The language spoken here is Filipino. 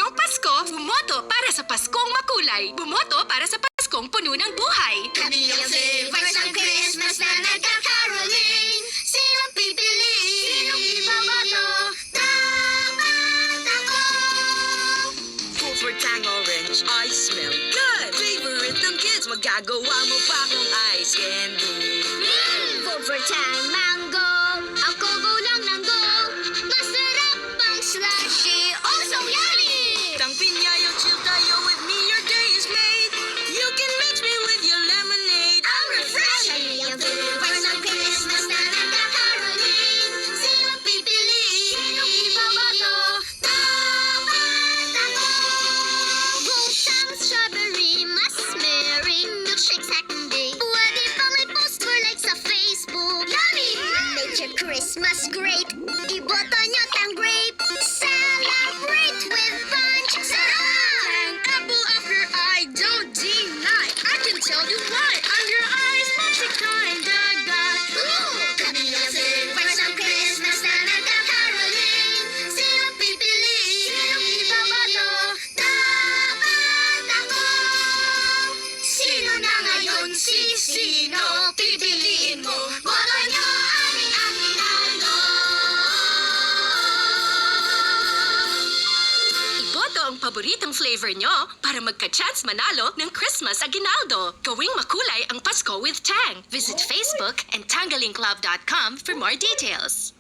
Ngayong Pasko, bumoto para sa Paskong makulay. Bumoto para sa Paskong puno ng buhay. Kami ang flavors ng Christmas na nagkakaroling. Sinong pipiliin? Sinong ibabato? Dapat ako! For tang orange, I smell good. Favorite ng kids, magagawa mo pa kung ice candy. For tang mango, ako go lang ng go. Masarap ang slushy, oh so yummy! Tang pinyayo, chill tayo with me, your day is made. You can mix me with your lemonade. Ang refreshing ang flavors ng Christmas na nagkakaroling. Sinong pipiliin? Sinong ibabato? Dapat ako! Voltang strawberry, mas merry milkshake second day. Pwede pang i-post for like sa Facebook. Yummy! Make your Christmas great. Iboto nyo tang grape. Celebrate with Punch. Sarap! Ang apple of your eye, don't deny. I can tell you why. I'm your eyes, magic kinda guy. Kami ang flavors ng Christmas na nagkakaroling. Sinong pipiliin? Sinong ibabato? Dapat ako! Sino na ngayon si sino? Pipiliin mo. Boto nyo aming Aguinaldo. Iboto ang paboritong flavor nyo para magka-chance manalo ng Christmas Aguinaldo. Gawing makulay ang Pasko with Tang. Visit Facebook and tangalingclub.com for more details.